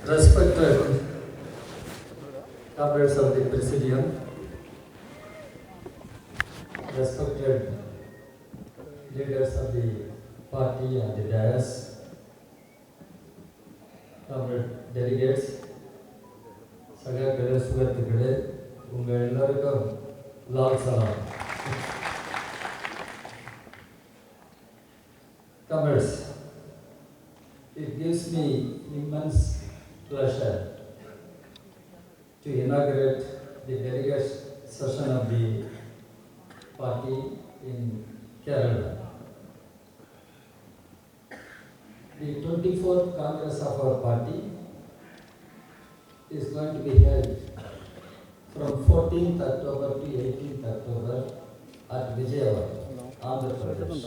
Respected comrades of the Presidium, respected leaders of the party and the dais, comrade delegates, ಸಗಕಳೆ ಸುಗತಗಳೇ ಉಂಗಳೆಲ್ಲರಿಗೂ Lal Salam. Comrades, it gives me immense pleasure to inaugurate the delegate session of the party in Kerala. The 24th Congress of our party is going to be held from 14th October to 18th October at Vijayawada, Andhra Pradesh.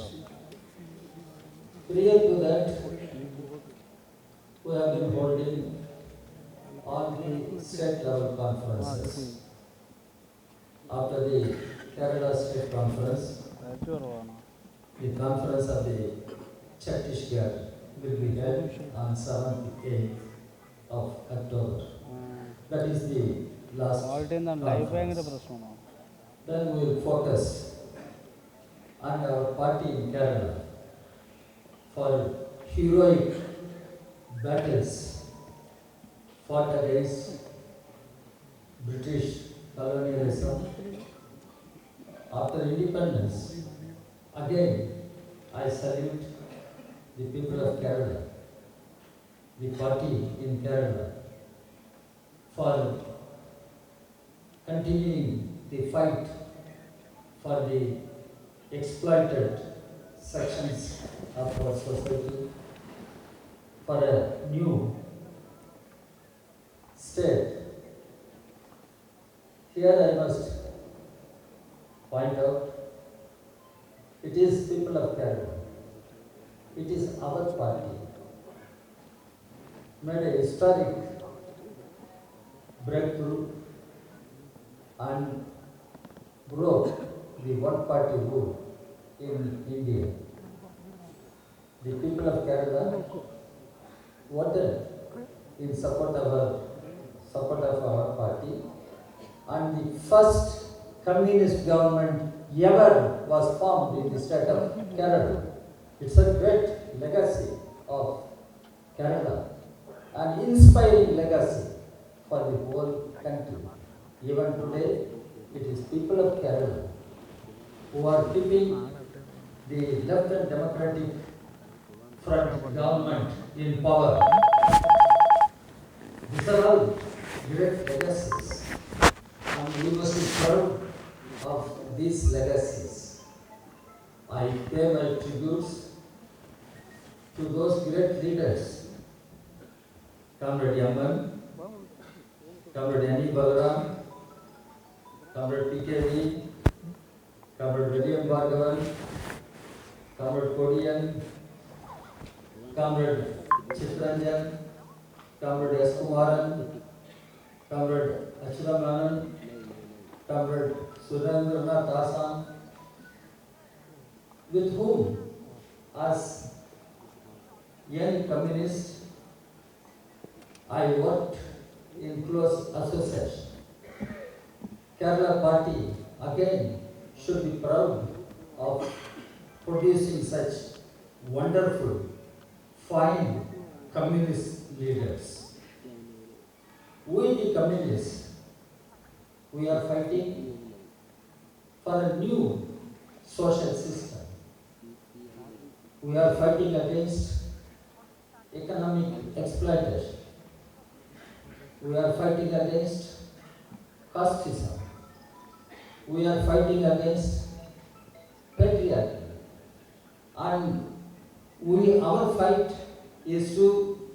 Prior to that, we have been holding all the state level conferences. After the Kerala State Conference, the conference of the Chhattisgarh will be held on 7th, 8th of October. That is the last conference. Then we will focus on our party in Kerala for heroic battles fought against British colonialism. After independence, again I salute the people of Kerala, the party in Kerala, for continuing the fight for the exploited sections of our society, for a new state. Here I must point out, it is people of Kerala, it is our party, made a historic breakthrough and broke the one-party rule in India. The people of Kerala voted in support of our party, and the first communist government ever was formed in the state of Kerala. It's a great legacy of Kerala, an inspiring legacy for the whole country. Even today, it is people of Kerala who are keeping the left and democratic front government in power. These are all great legacies, and we must be proud of these legacies. I pay my tributes to those great leaders, Comrade Yaman, Comrade Annie Balaram, Comrade PKV, Comrade William Bhargavan, Comrade Kodian, Comrade Chitranjan, Comrade S. Kumaran, Comrade Achuramanan, Comrade Surendranath Asan, with whom, as young communist, I worked in close association. Kerala party again should be proud of producing such wonderful, fine communist leaders. We the communists, we are fighting for a new social system. We are fighting against economic exploitation. We are fighting against casteism. We are fighting against patriarchy. And our fight is to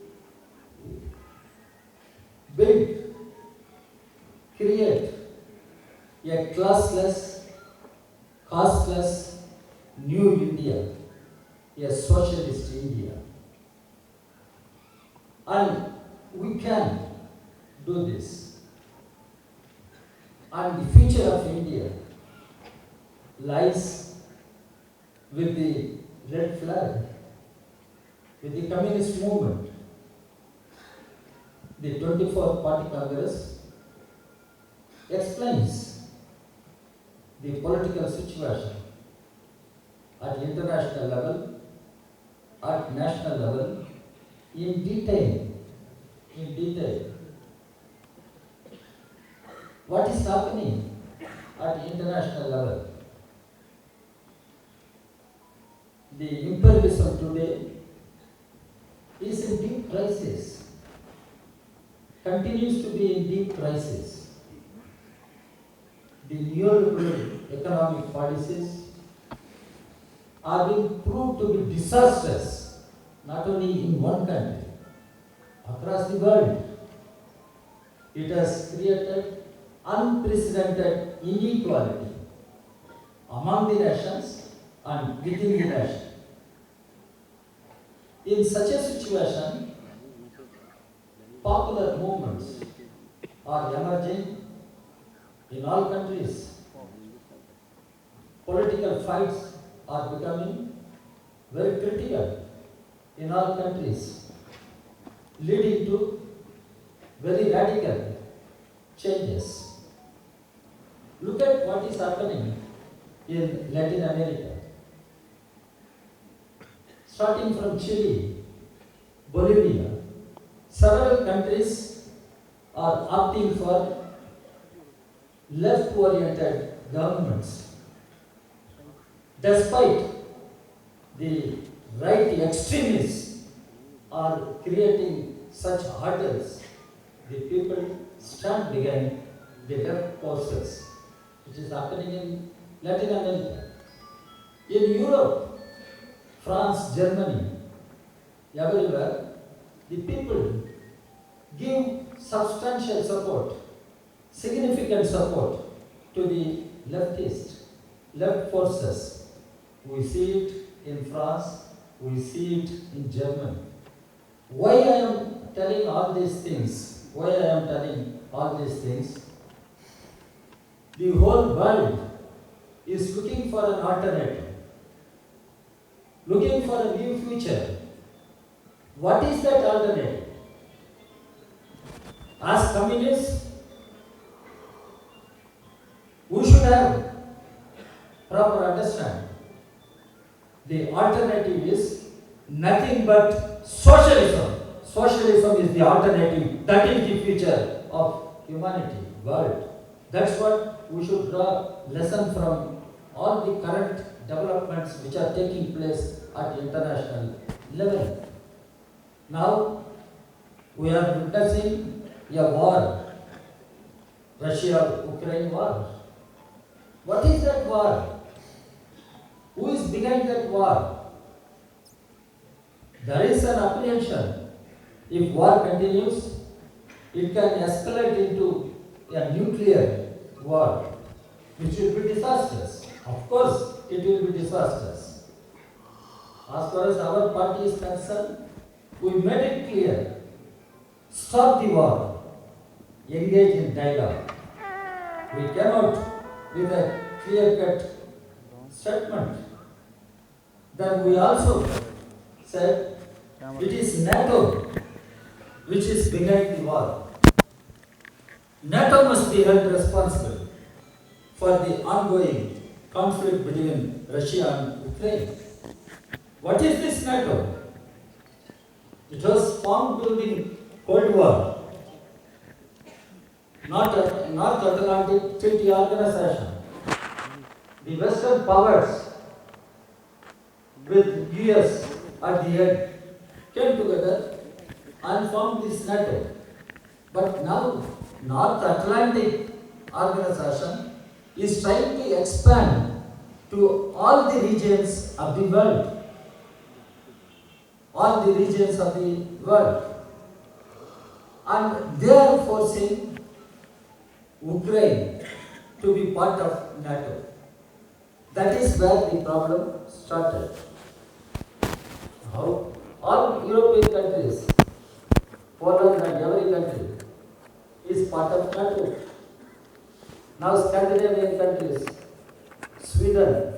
create a classless, casteless new India, a socialist India. And we can do this. And the future of India lies with the red flag, with the communist movement. the 24th Party Congress explains the political situation at international level, at national level, in detail. In detail. What is happening at international level? The imperialism today is in deep crisis, continues to be in deep crisis. The neoliberal economic policies are being proved to be disastrous, not only in one country, across the world. It has created unprecedented inequality among the nations and within the nation. In such a situation, popular movements are emerging in all countries. Political fights are becoming very critical in all countries, leading to very radical changes. Look at what is happening in Latin America. Starting from Chile, Bolivia, several countries are opting for left-oriented governments. Despite the right extremists are creating such hurdles, the people stand behind the left forces, which is happening in Latin America. In Europe, France, Germany, everywhere, the people give substantial support, significant support to the left forces. We see it in France, we see it in Germany. Why I am telling all these things? Why I am telling all these things? The whole world is looking for an alternative, looking for a new future. What is that alternative? As communists, we should have proper understanding. The alternative is nothing but socialism. Socialism is the alternative. That is the future of humanity, world. That's what we should draw lesson from all the current developments which are taking place at international level. Now, we are witnessing a war, Russia-Ukraine war. What is that war? Who is behind that war? There is an apprehension. If war continues, it can escalate into a nuclear war, which will be disastrous. Of course, it will be disastrous. As far as our party is concerned, we made it clear. Stop the war. Engage in dialogue. We came out with a clear-cut statement. Then we also said it is NATO which is behind the war. NATO must be held responsible for the ongoing conflict between Russia and Ukraine. What is this NATO? It was formed during Cold War, North Atlantic Treaty Organization. The Western powers with US at the head came together and formed this NATO. But now North Atlantic Organization is trying to expand to all the regions of the world. All the regions of the world. And they are forcing Ukraine to be part of NATO. That is where the problem started. How? All European countries, Poland and every country is part of NATO. Now Scandinavian countries, Sweden,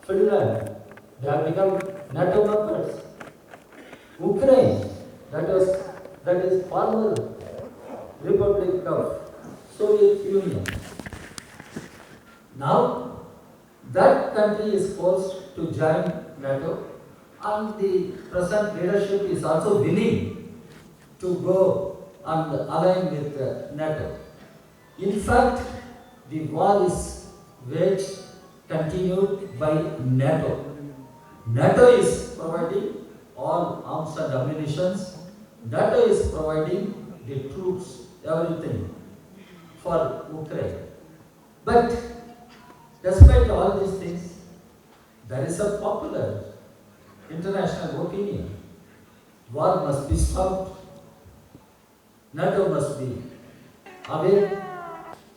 Finland, they have become NATO members. Ukraine, that is former Republic of Soviet Union. Now, that country is forced to join NATO, and the present leadership is also willing to go and align with NATO. In fact, the war is waged, continued by NATO. NATO is providing all arms and ammunition. NATO is providing the troops, everything for Ukraine. But despite all these things, there is a popular international opinion. War must be stopped. NATO must be aware.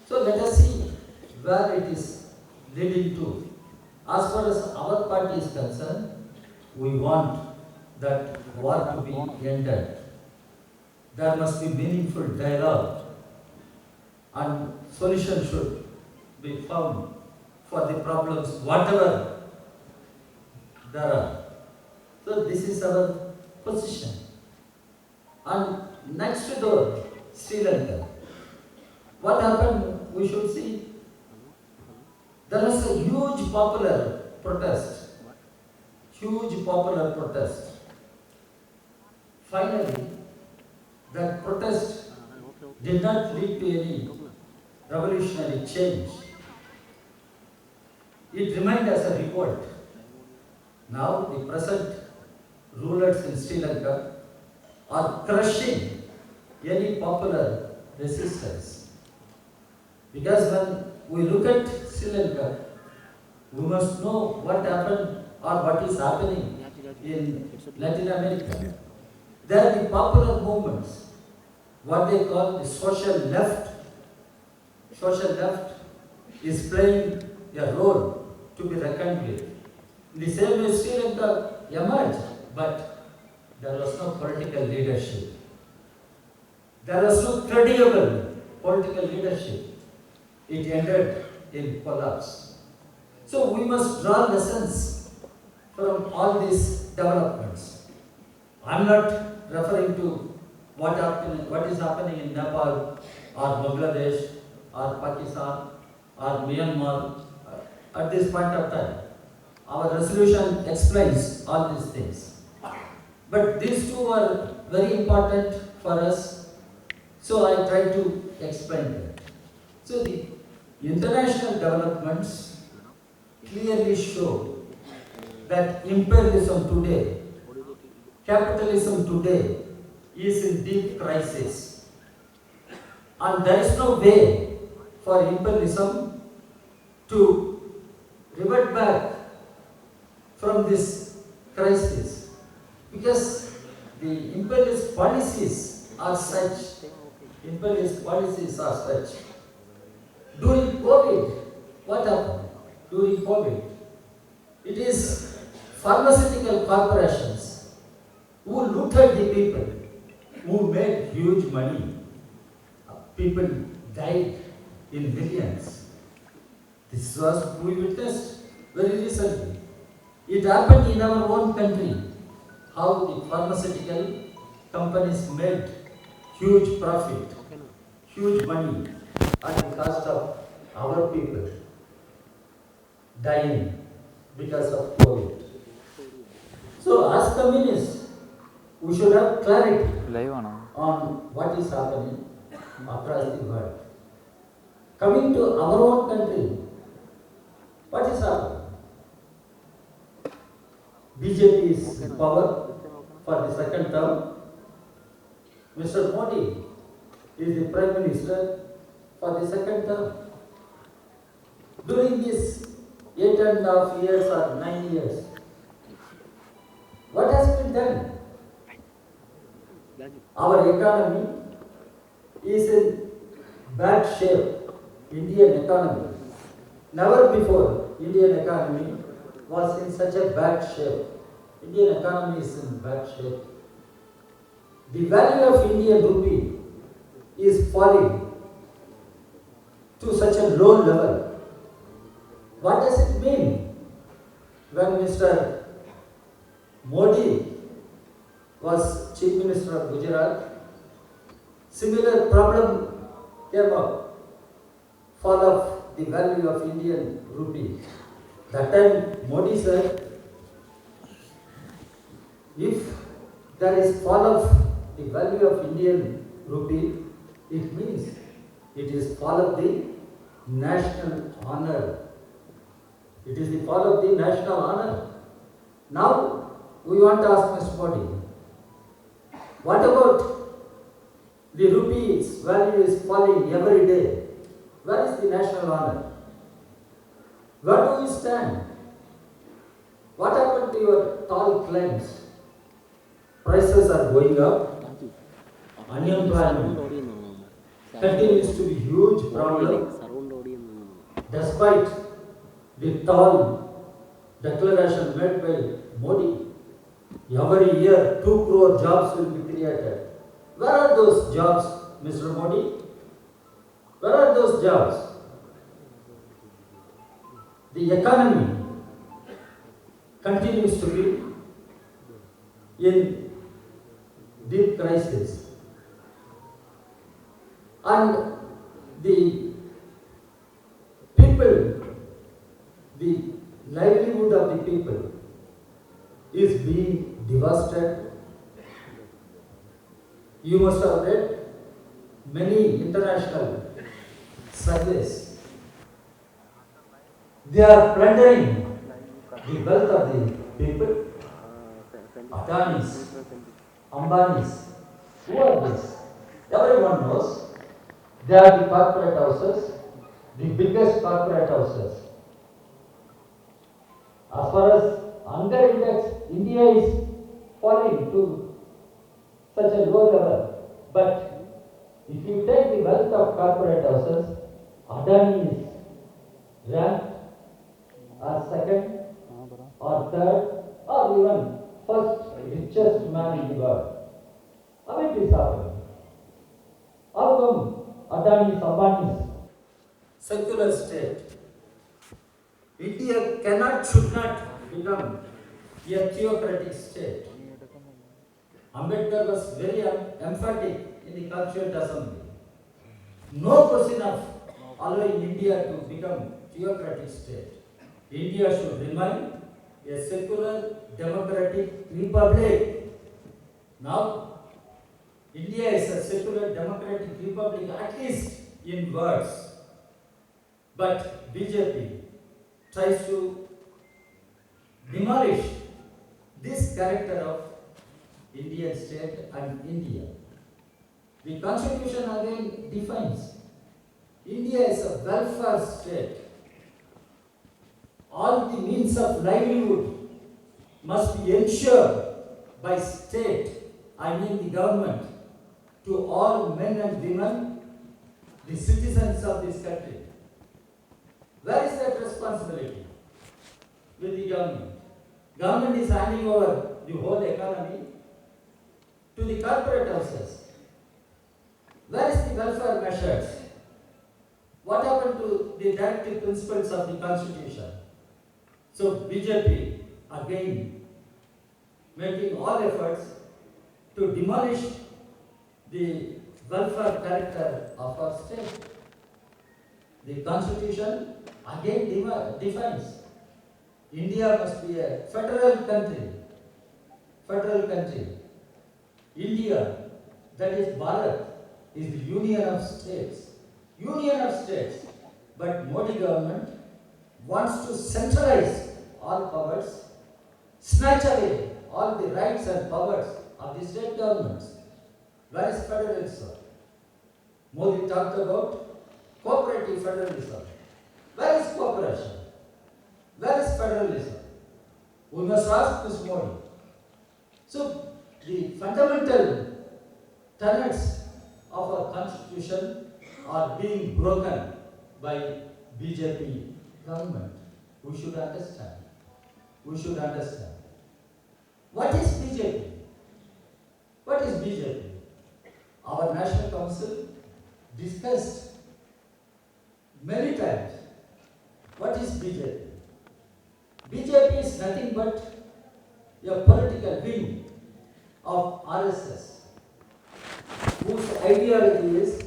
So let us see where it is leading to. As far as our party is concerned, we want that war to be ended. There must be meaningful dialogue and solution should be found for the problems, whatever there are. So this is our position. And next door, Sri Lanka. What happened? We should see. There was a huge popular protest. Huge popular protest. Finally, that protest did not lead to any revolutionary change. It remained as a revolt. Now the present rulers in Sri Lanka are crushing any popular resistance. Because when we look at Sri Lanka, we must know what happened or what is happening in Latin America. There are the popular movements, what they call the social left. Social left is playing a role to be reckoned with. In the same way, Sri Lanka emerged, but there was no political leadership. There was no credible political leadership. It ended in collapse. So we must draw lessons from all these developments. I am not referring to what is happening in Nepal or Bangladesh or Pakistan or Myanmar at this point of time. Our resolution explains all these things. But these two are very important for us, so I try to explain that. So the international developments clearly show that imperialism today, capitalism today is in deep crisis. And there is no way for imperialism to revert back from this crisis, because the imperialist policies are such. During COVID, what happened? During COVID, it is pharmaceutical corporations who looted the people, who made huge money. People died in millions. This was we witnessed very recently. It happened in our own country, how the pharmaceutical companies made huge profit, huge money at the cost of our people dying because of COVID. So as communists, we should have clarity on what is happening across the world. Coming to our own country, what is happening? BJP is in power for the second term. Mr. Modi is the Prime Minister for the second term. During these 8.5 years or 9 years, what has been done? Our economy is in bad shape. Indian economy. Never before Indian economy was in such a bad shape. Indian economy is in bad shape. The value of Indian rupee is falling to such a low level. What does it mean when Mr. Modi was Chief Minister of Gujarat? Similar problem came up, fall of the value of Indian rupee. That time Modi said, if there is fall of the value of Indian rupee, it means it is fall of the national honor. It is the fall of the national honor. Now we want to ask Mr. Modi, what about the rupee's value is falling every day? Where is the national honor? Where do we stand? What happened to your tall claims? Prices are going up. Unemployment continues to be huge problem. Despite the tall declaration made by Modi, every year 2 crore jobs will be created. Where are those jobs, Mr. Modi? Where are those jobs? The economy continues to be in deep crisis. And the people, the livelihood of the people is being devastated. You must have read many international surveys. They are plundering the wealth of the people. Adanis, Ambanis, who are these? Everyone knows they are the corporate houses, the biggest corporate houses. As far as hunger index, India is falling to such a low level. But if you take the wealth of corporate houses, Adani is ranked as second or third or even first richest man in the world. How it is happening? How come Adani, Ambani's secular state? India should not become a theocratic state. Ambedkar was very emphatic in the Constituent Assembly. No question of allowing India to become theocratic state. India should remain a secular democratic republic. Now, India is a secular democratic republic, at least in words. But BJP tries to demolish this character of Indian state and India. The Constitution again defines India is a welfare state. All the means of livelihood must be ensured by state, I mean the government, to all men and women, the citizens of this country. Where is that responsibility with the government? Government is handing over the whole economy to the corporate houses. Where is the welfare measures? What happened to the directive principles of the Constitution? So BJP again making all efforts to demolish the welfare character of our state. The Constitution again defines India must be a federal country. Federal country. India, that is Bharat, is the union of states. Union of states. But Modi government wants to centralize all powers, snatch away all the rights and powers of the state governments. Where is federalism? Modi talked about cooperative federalism. Where is cooperation? Where is federalism? We must ask Mr. Modi. So, the fundamental tenets of our constitution are being broken by BJP government. We should understand. We should understand. What is BJP? What is BJP? Our National Council discussed many times. What is BJP? BJP is nothing but a political wing of RSS. whose ideology is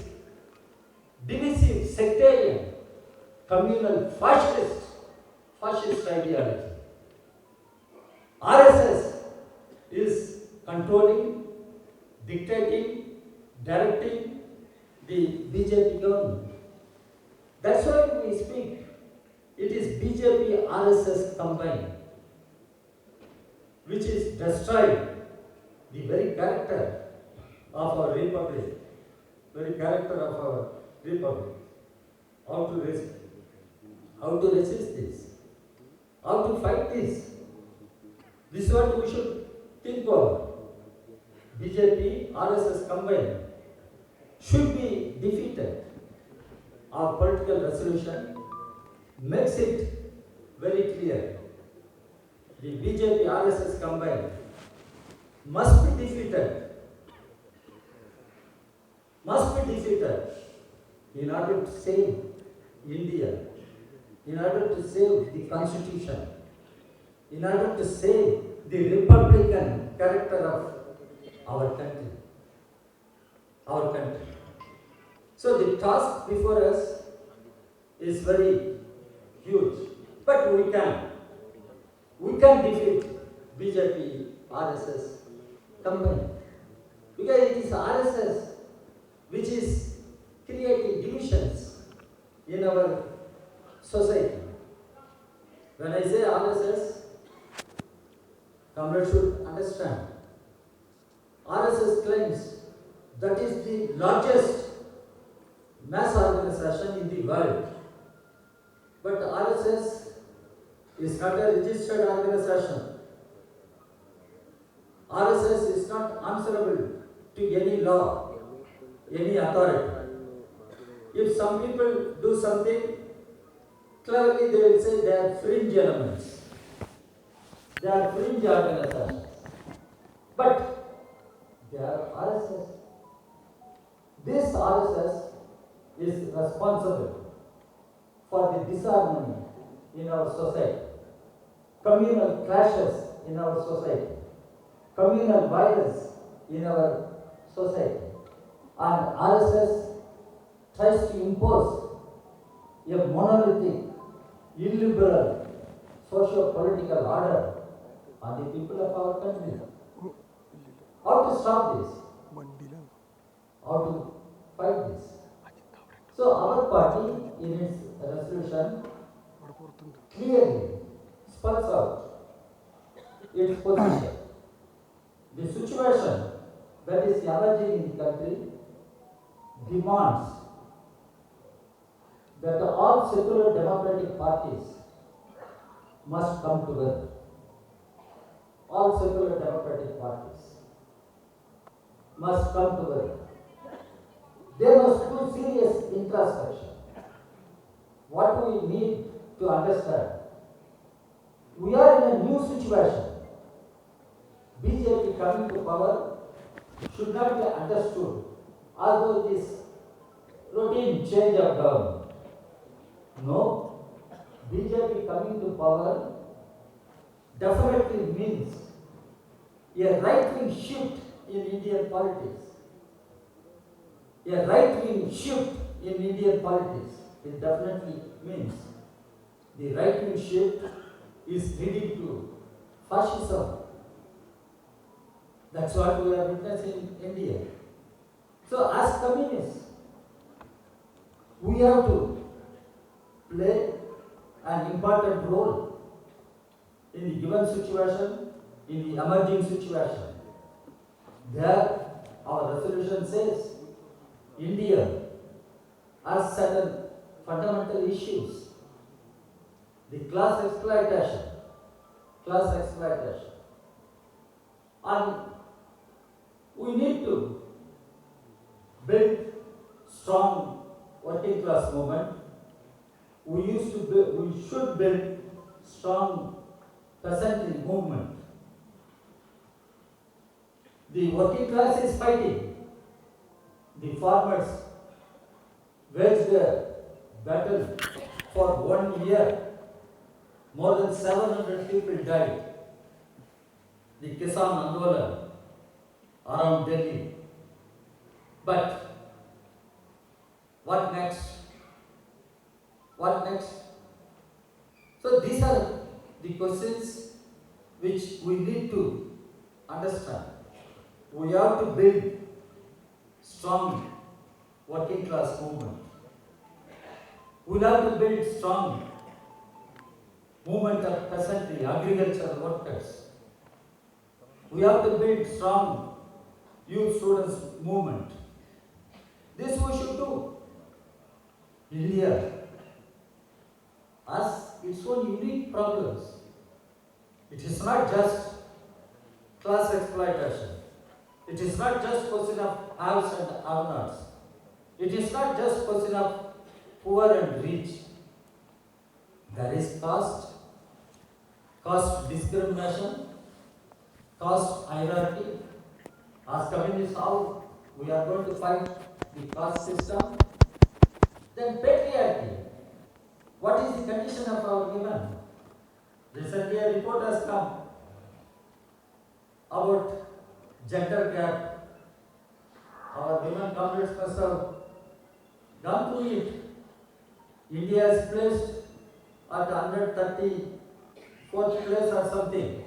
divisive, sectarian, communal, fascist ideology. RSS is controlling, dictating, directing the BJP government. That's why we speak. It is BJP RSS combined, which is destroying the very character of our republic. Very character of our republic. How to resist? How to resist this? How to fight this? This is what we should think of. BJP, RSS combined should be defeated. Our political resolution makes it very clear. The BJP, RSS combined must be defeated. Must be defeated in order to save India, in order to save the constitution, in order to save the republican character of our country. Our country. So the task before us is very huge, but we can defeat BJP, RSS company, because it is RSS which is creating divisions in our society. When I say RSS, comrades should understand. RSS claims that is the largest mass organization in the world. But RSS is not a registered organization. RSS is not answerable to any law, any authority. If some people do something, clearly they will say they are fringe elements. They are fringe organizations. But they are RSS. This RSS is responsible for the disharmony in our society, communal clashes in our society, communal violence in our society. And RSS tries to impose a monolithic, illiberal, socio-political order on the people of our country. How to stop this? How to fight this? So our party in its resolution clearly spells out its position. The situation that is emerging in the country demands that all secular democratic parties must come together. All secular democratic parties must come together. They must do serious introspection. What we need to understand, we are in a new situation. BJP coming to power should not be understood as though this routine change of government. No, BJP coming to power definitely means a right-wing shift in Indian politics. A right-wing shift in Indian politics. It definitely means the right-wing shift is leading to fascism. That's what we are witnessing in India. So as communists, we have to play an important role in the given situation, in the emerging situation. There, our resolution says, India has certain fundamental issues. The class exploitation. And we need to build strong working class movement. We should build strong peasantry movement. The working class is fighting. The farmers waged a battle for 1 year. More than 700 people died. The Kisan Andolan around Delhi. But what next? What next? So these are the questions which we need to understand. We have to build strong working class movement. We have to build strong movement of peasantry, agricultural workers. We have to build strong youth students movement. This we should do. India has its own unique problems. It is not just class exploitation. It is not just question of haves and have-nots. It is not just question of poor and rich. There is caste discrimination, caste hierarchy. As communists, how we are going to fight the caste system? Then patriarchy. What is the condition of our women? Recently a report has come about gender gap. Our women comrades must have gone through it. India is placed at 134th place or something.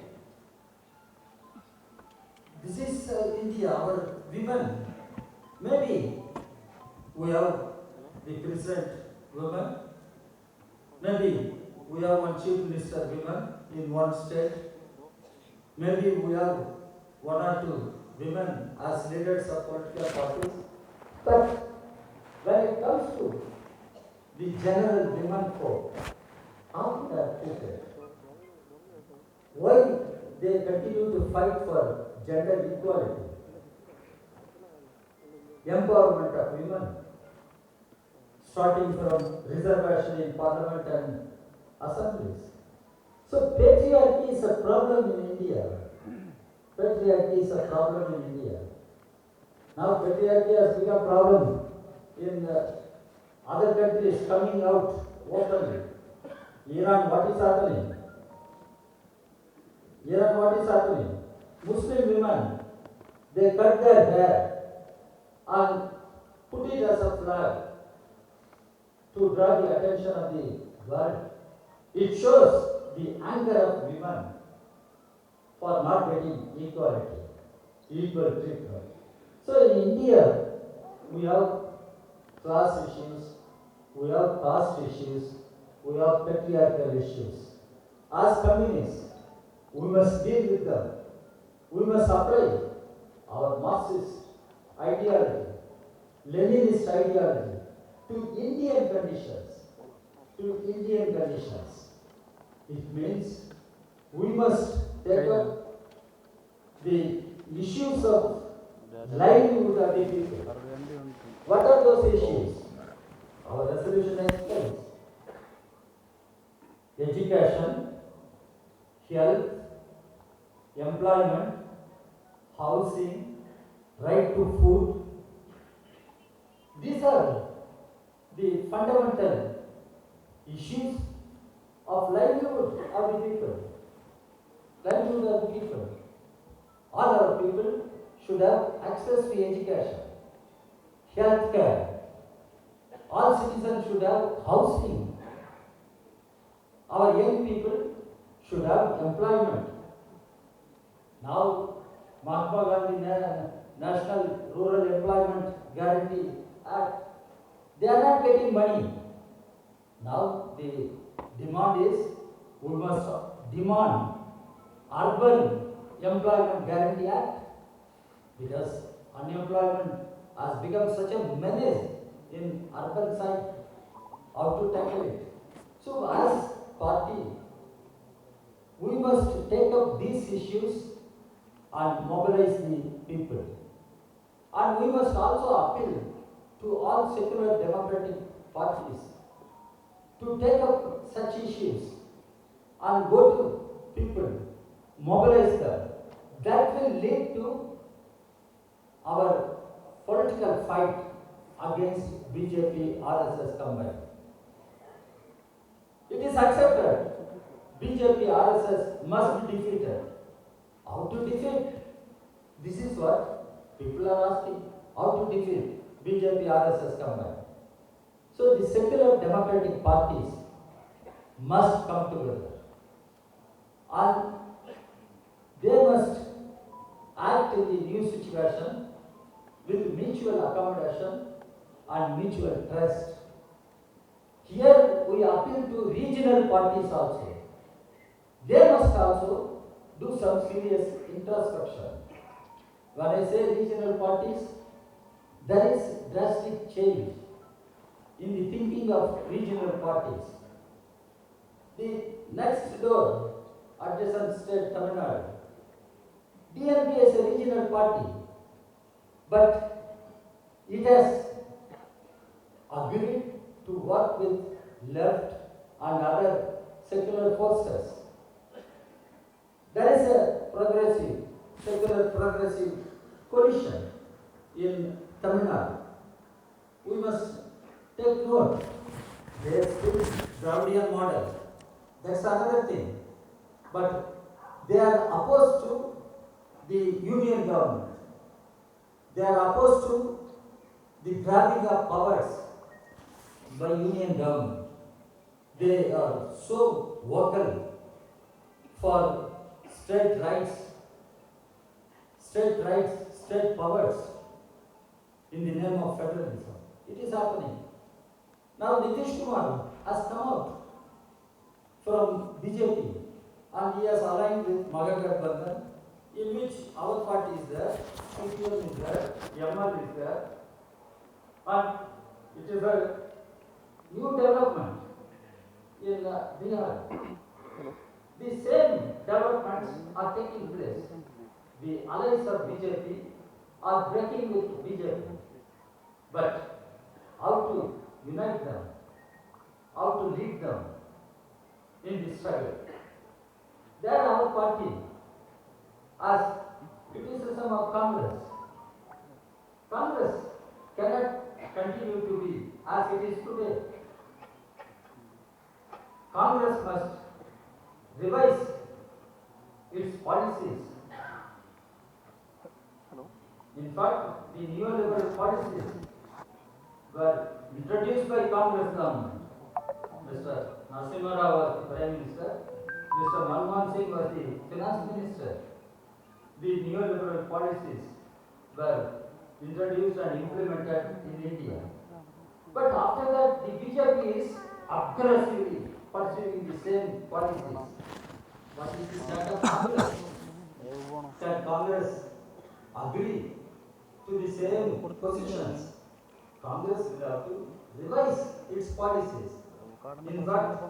This is India, our women. Maybe we have the president women. Maybe we have one chief minister women in one state. Maybe we have one or two women as leaders of political parties. But when it comes to the general women folk, how they are treated? Why they continue to fight for gender equality, empowerment of women, starting from reservation in parliament and assemblies. So patriarchy is a problem in India. Patriarchy is a problem in India. Now patriarchy has become a problem in other countries coming out openly. Iran, what is happening? Iran, what is happening? Muslim women, they cut their hair and put it as a flag to draw the attention of the world. It shows the anger of women for not getting equality, equal treatment. So in India, we have class issues, we have caste issues, we have patriarchal issues. As communists, we must deal with them. We must apply our Marxist ideology, Leninist ideology to Indian conditions. It means we must take up the issues of livelihood of the people. What are those issues? Our resolution explains. Education, health, employment, housing, right to food. These are the fundamental issues of livelihood of the people. Livelihood of the people. All our people should have access to education, health care. All citizens should have housing. Our young people should have employment. Now, Mahatma Gandhi National Rural Employment Guarantee Act, they are not getting money. Now, the demand is, we must demand Urban Employment Guarantee Act, because unemployment has become such a menace in urban side. How to tackle it? So, as party, we must take up these issues and mobilize the people. And we must also appeal to all secular democratic parties to take up such issues and go to people, mobilize them. That will lead to our political fight against BJP, RSS combined. It is accepted. BJP, RSS must be defeated. How to defeat? This is what People are asking how to defeat BJP, RSS combined. So the secular democratic parties must come together and they must act in the new situation with mutual accommodation and mutual trust. Here we appeal to regional parties also. They must also do some serious introspection. When I say regional parties, there is drastic change in the thinking of regional parties. The next door, adjacent state Tamil Nadu, DMK is a regional party, but it has agreed to work with left and other secular forces. There is a secular progressive coalition in Tamil Nadu. We must take note. They speak Dravidian model. That's another thing. But they are opposed to the union government. They are opposed to the grabbing of powers by union government. They are so vocal for state rights, state powers in the name of federalism. It is happening. Now Nitish Kumar has come out from BJP and he has aligned with Mahagathbandhan, in which our party is there, CPM is there, ML is there, and it is a new development in Bihar. The same developments are taking place. The allies of BJP are breaking with BJP. But how to unite them, how to lead them in this struggle. There our party as criticism of Congress. Congress cannot continue to be as it is today. Congress must revise its policies. In fact, the neoliberal policies were introduced by Congress government. Mr. Narasimha Rao was the Prime Minister, Mr. Manmohan Singh was the Finance Minister. The neoliberal policies were introduced and implemented in India. But after that, the BJP is aggressively pursuing the same policies. What is the stand of Congress? Can Congress agree to the same positions? Congress will have to revise its policies. In fact,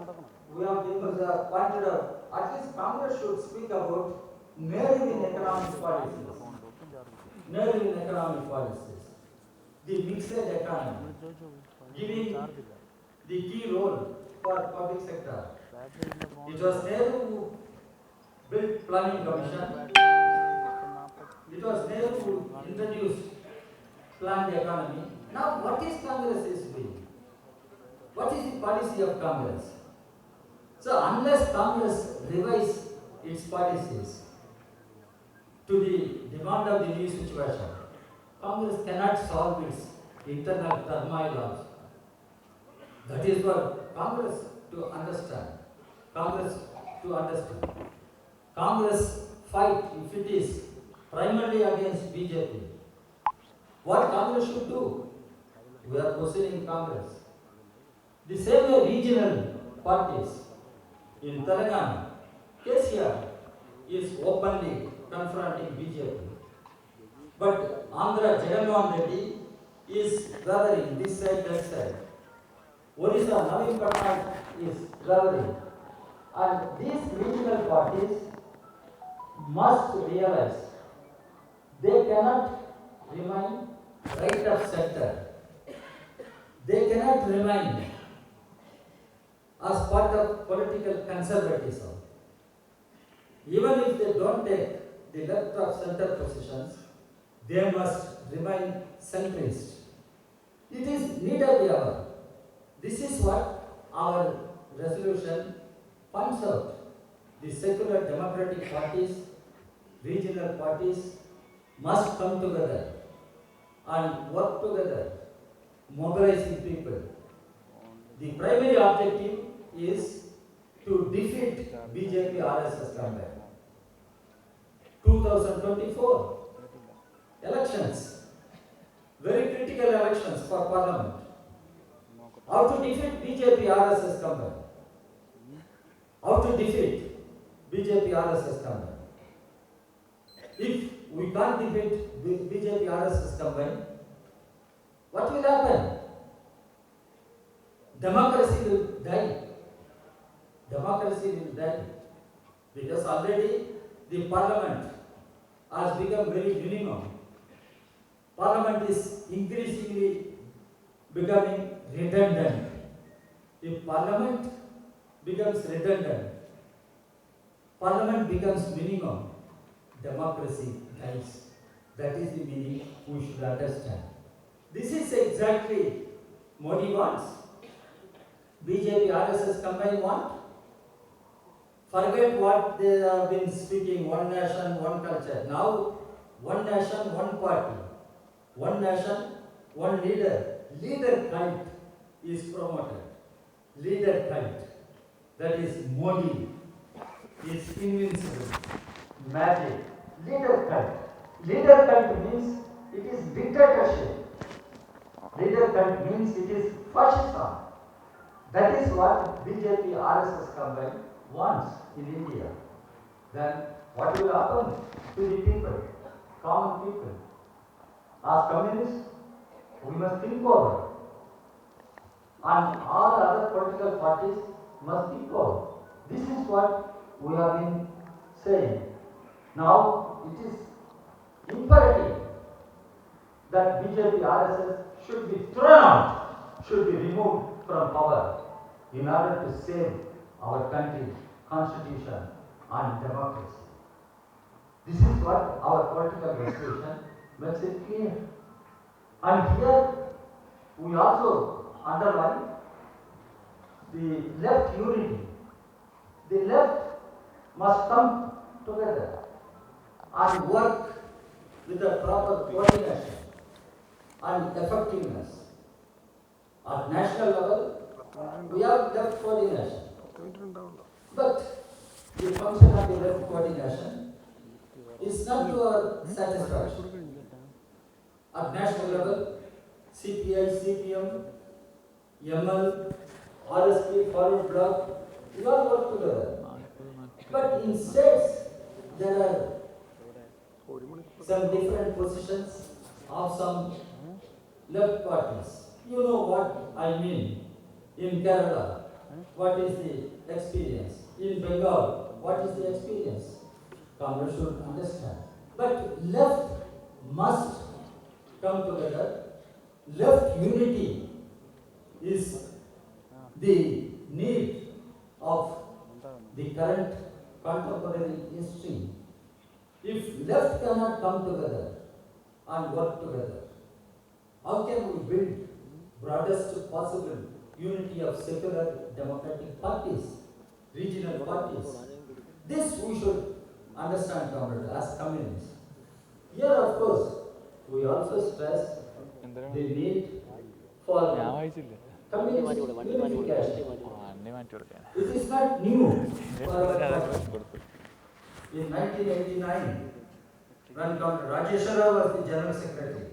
we have pointed out, at least Congress should speak about narrowing economic policies. Narrowing economic policies. The mixed economy, giving the key role for public sector. It was Nehru who built planning commission. It was Nehru who introduced planned economy. Now what is Congress is doing? What is the policy of Congress? So unless Congress revises its policies to the demand of the new situation, Congress cannot solve its internal turmoil also. That is for Congress to understand. Congress fight if it is primarily against BJP. What Congress should do? We are questioning Congress. The same way regional parties in Telangana, KCR is openly confronting BJP. But Andhra Jagannathan Reddy is gathering this side, that side. Odisha Navin Patnaik is gathering. And these regional parties must realize they cannot remain right of center. They cannot remain as part of political conservatism. Even if they don't take the left of center positions, they must remain centrist. It is need of the hour. This is what our resolution points out. The secular democratic parties, regional parties must come together and work together, mobilizing people. The primary objective is to defeat BJP RSS campaign. 2024 elections, very critical elections for parliament. How to defeat BJP RSS campaign? How to defeat BJP RSS campaign? If we can't defeat BJP RSS campaign, what will happen? Democracy will die. Democracy will die. Because already the parliament has become very minimum. Parliament is increasingly becoming redundant. If parliament becomes redundant, parliament becomes minimum, democracy dies. That is the meaning we should understand. This is exactly Modi wants. BJP RSS combine want. Forget what they have been speaking, one nation, one culture. Now, one nation, one party. One nation, one leader. Leader cult is promoted. Leader cult. That is Modi. Is invincible. Magic. Leader cult. Leader cult means it is dictatorship. Leader cult means it is fascism. That is what BJP RSS combine wants in India. Then what will happen to the people, common people? As communists, we must think over. And all other political parties must think over. This is what we have been saying. Now it is imperative that BJP RSS should be thrown out, should be removed from power in order to save our country, constitution and democracy. This is what our political resolution makes it clear. And here we also underline the left unity. The left must come together and work with the proper coordination and effectiveness. At national level, we have left coordination. But the function of the left coordination is not to our satisfaction. At national level, CPI, CPM, ML, RSP, Forward Bloc, we all work together. But in states, there are some different positions of some left parties. You know what I mean. In Kerala, what is the experience? In Bengal, what is the experience? Congress should understand. But left must come together. Left unity is the need of the current contemporary history. If left cannot come together and work together, how can we build broadest possible unity of secular democratic parties, regional parties? This we should understand, comrade, as communists. Here, of course, we also stress the need for communist unification. It is not new for our government. In 1989, when Dr. Rajeshwara was the General Secretary,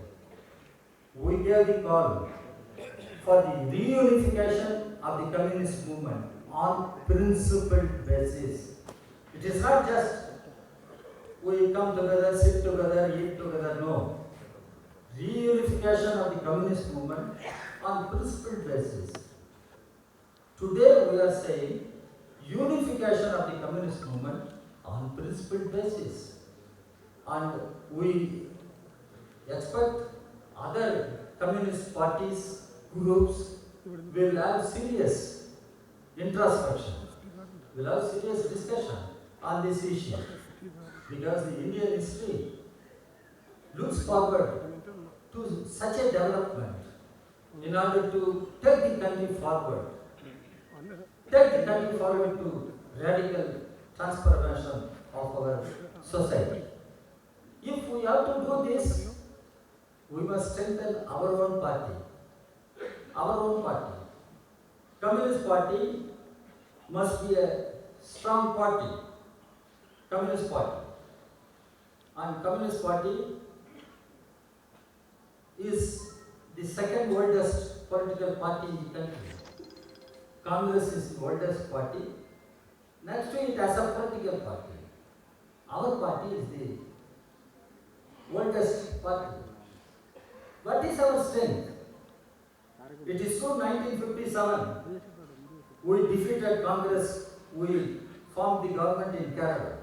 we gave the call for the reunification of the communist movement on principled basis. It is not just we come together, sit together, eat together, no. Reunification of the communist movement on principled basis. Today we are saying unification of the communist movement on principled basis. And we expect other communist parties, groups will have serious introspection, will have serious discussion on this issue. Because the Indian history looks forward to such a development in order to take the country forward. Take the country forward to radical transformation of our society. If we have to do this, we must strengthen our own party. Our own party. Communist Party must be a strong party. Communist Party. And Communist Party is the second oldest political party in the country. Congress is the oldest party. Next to it as a political party. Our party is the oldest party. What is our strength? It is so 1957. We defeated Congress. We formed the government in Kerala.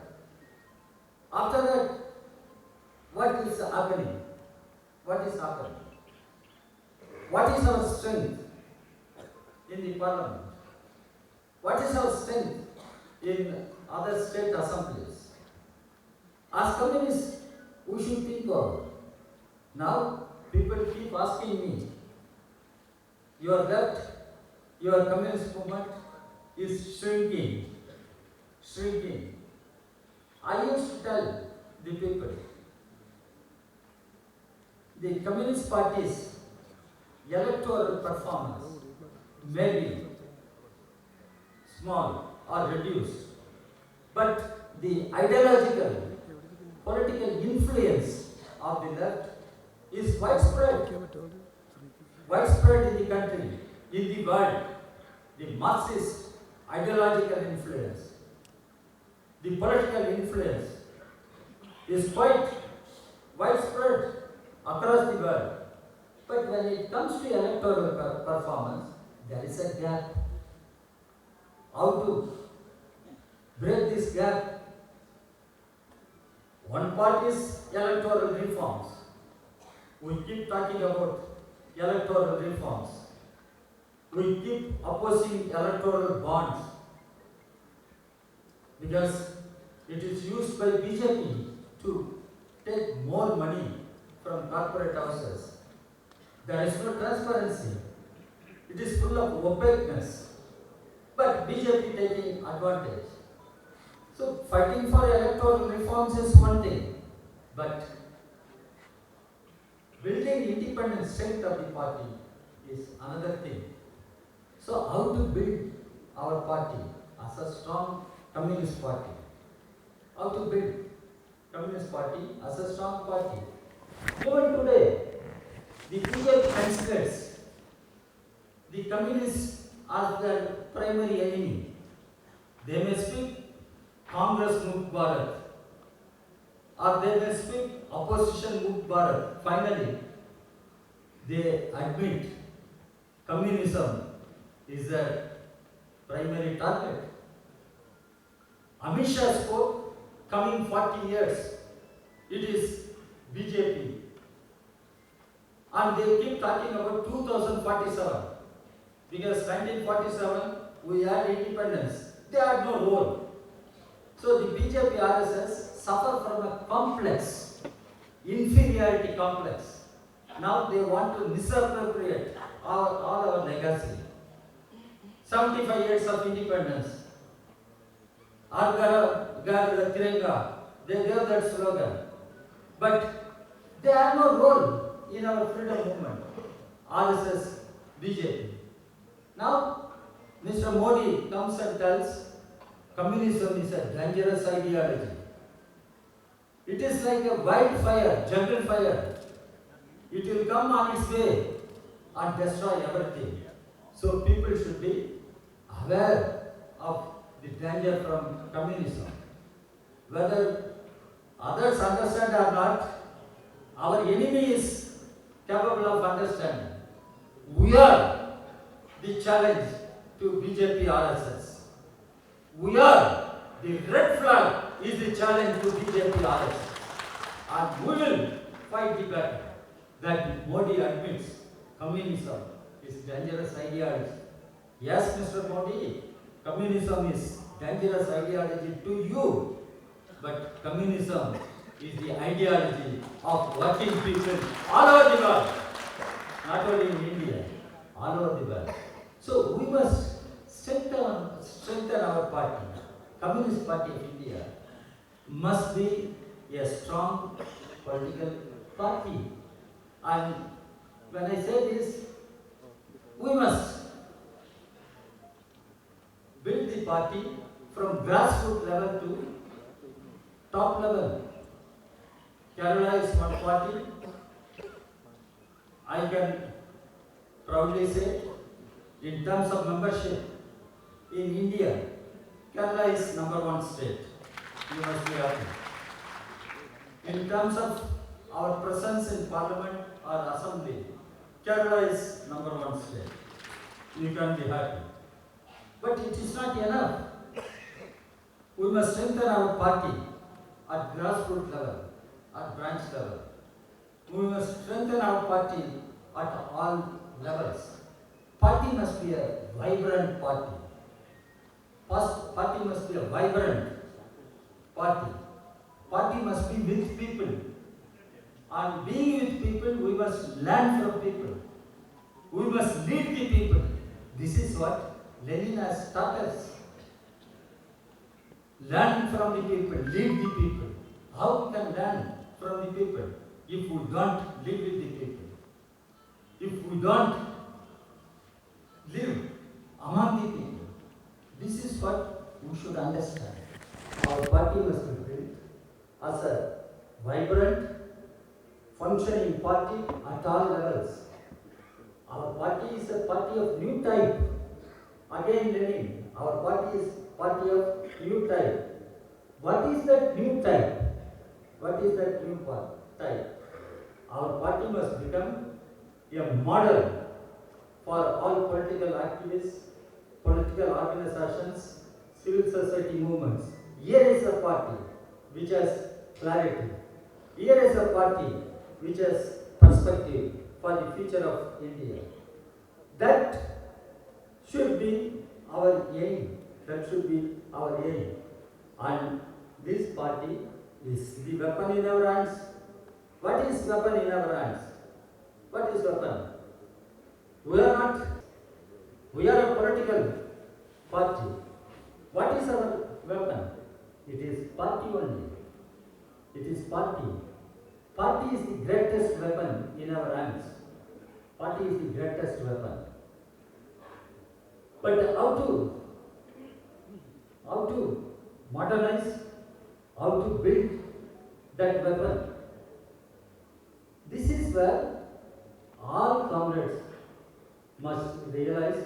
After that, what is happening? What is happening? What is our strength in the parliament? What is our strength in other state assemblies? As communists, we should think of. Now, people keep asking me, your left, your communist movement is shrinking. Shrinking. I used to tell the people, the communist party's electoral performance may be small or reduced, but the ideological, political influence of the left is widespread. Widespread in the country, in the world. The Marxist ideological influence, the political influence is quite widespread across the world. But when it comes to electoral performance, there is a gap. How to break this gap? One part is electoral reforms. We keep talking about electoral reforms. We keep opposing electoral bonds because it is used by BJP to take more money from corporate houses. There is no transparency. It is full of opaqueness. But BJP taking advantage. So fighting for electoral reforms is one thing, but building independent strength of the party is another thing. So how to build our party as a strong communist party? How to build communist party as a strong party? Even today, the BJP considers the communists as their primary enemy. They may speak Congress Mukh Bharat, or they may speak opposition Mukh Bharat. Finally, they admit communism is their primary target. Amit Shah spoke, coming 40 years, it is BJP. And they keep talking about 2047. Because 1947, we had independence. They had no role. So the BJP RSS suffer from a complex, inferiority complex. Now they want to misappropriate all our legacy. 75 years of independence. Har Ghar Tiranga, they gave that slogan. But they have no role in our freedom movement. RSS, BJP. Now, Mr. Modi comes and tells communism is a dangerous ideology. It is like a wildfire, jungle fire. It will come on its way and destroy everything. So people should be aware of the danger from communism. Whether others understand or not, our enemy is capable of understanding. We are the challenge to BJP RSS. We are the red flag is the challenge to BJP RSS. And we will fight the battle that Modi admits communism is dangerous ideology. Yes, Mr. Modi, communism is dangerous ideology to you, but communism is the ideology of working people all over the world, not only in India, all over the world. So we must strengthen our party. Communist Party of India must be a strong political party. And when I say this, we must build the party from grassroots level to top level. Kerala is one party. I can proudly say, in terms of membership in India, Kerala is number one state. You must be happy. In terms of our presence in parliament or assembly, Kerala is number one state. You can be happy. But it is not enough. We must strengthen our party at grassroots level, at branch level. We must strengthen our party at all levels. Party must be a vibrant party. Party must be a vibrant party. Party must be with people. And being with people, we must learn from people. We must lead the people. This is what Lenin has taught us. Learn from the people, lead the people. How we can learn from the people if we don't live with the people? If we don't live among the people? This is what we should understand. Our party must be built as a vibrant, functioning party at all levels. Our party is a party of new type. Again Lenin, our party is party of new type. What is that new type? What is that new type? Our party must become a model for all political activists, political organizations, civil society movements. Here is a party which has clarity. Here is a party which has perspective for the future of India. That should be our aim. That should be our aim. And this party is the weapon in our hands. What is weapon in our hands? What is weapon? We are a political party. What is our weapon? It is party only. It is party. Party is the greatest weapon in our hands. Party is the greatest weapon. But how to modernize, how to build that weapon? This is where all comrades must realize,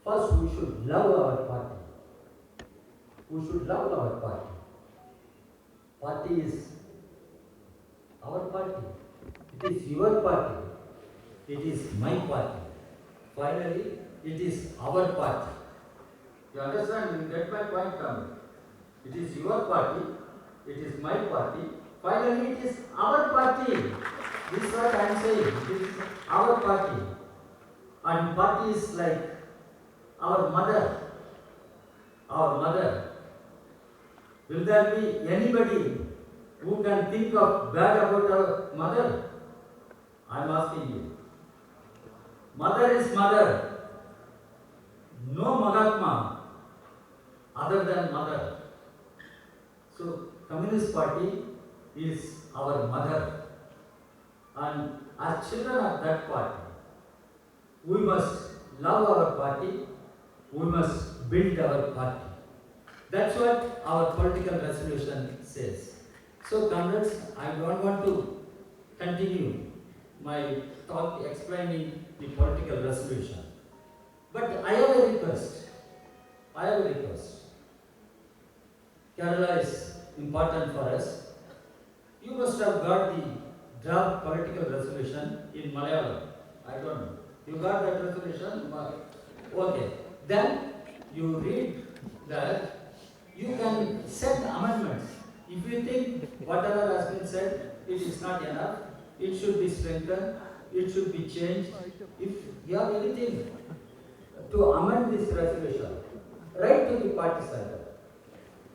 first we should love our party. We should love our party. Party is our party. It is your party. It is my party. Finally, it is our party. You understand? You get my point, comrade. It is your party. It is my party. Finally, it is our party. This is what I am saying. It is our party. And party is like our mother. Our mother. Will there be anybody who can think of bad about our mother? I am asking you. Mother is mother. No Mahatma other than mother. So, Communist Party is our mother. And as children of that party, we must love our party. We must build our party. That's what our political resolution says. So, comrades, I don't want to continue my talk explaining the political resolution. But I have a request. Kerala is important for us. You must have got the draft political resolution in Malayalam. I don't know. You got that resolution? Okay. Then you read that. You can set amendments. If you think whatever has been said, it is not enough, it should be strengthened, it should be changed. If you have anything to amend this resolution, write to the party center,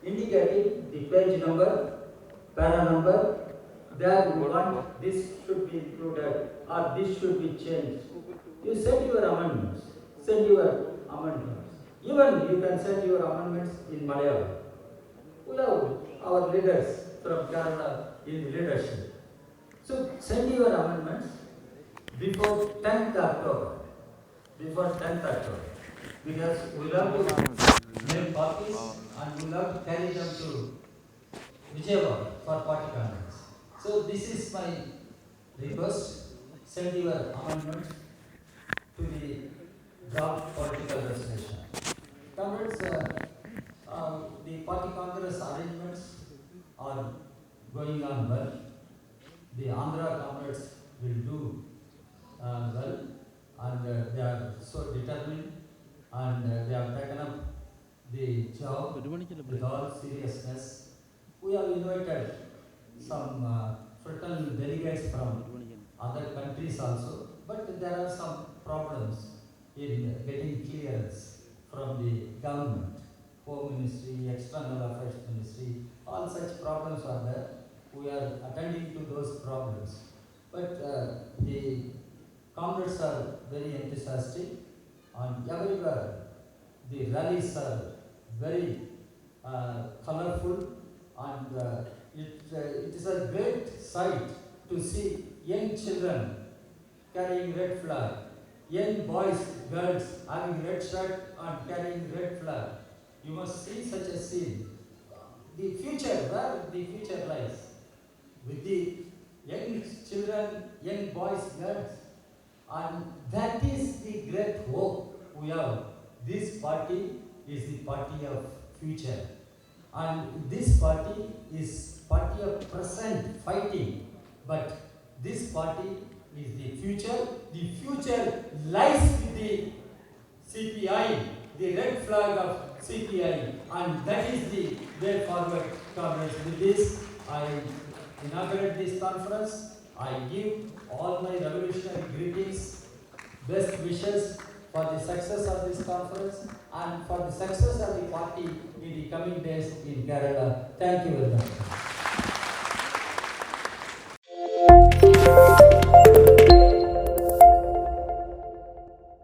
indicating the page number, para number, there we want this should be included or this should be changed. You send your amendments. Even you can send your amendments in Malayalam. We have our leaders from Kerala in leadership. So send your amendments before 10th October. Before 10th October. Because we have to make copies and we have to carry them to Vijayawada for party conference. So this is my request. Send your amendments to the draft political resolution. Comrades, the party congress arrangements are going on well. The Andhra comrades will do well, and they are so determined, and they have taken up the job with all seriousness. We have invited some fraternal delegates from other countries also, but there are some problems in getting clearance from the government, Home Ministry, External Affairs Ministry, all such problems are there. We are attending to those problems. But the comrades are very enthusiastic, and everywhere the rallies are very colorful, and it is a great sight to see young children carrying red flag, young boys, girls having red shirt and carrying red flag. You must see such a scene. The future, where the future lies, with the young children, young boys, girls, and that is the great hope we have. This party is the party of future, and this party is party of present fighting, but this party is the future. The future lies with the CPI, the red flag of CPI, and that is the way forward, comrades. With this, I inaugurate this conference. I give all my revolutionary greetings, best wishes for the success of this conference and for the success of the party in the coming days in Kerala. Thank you very much.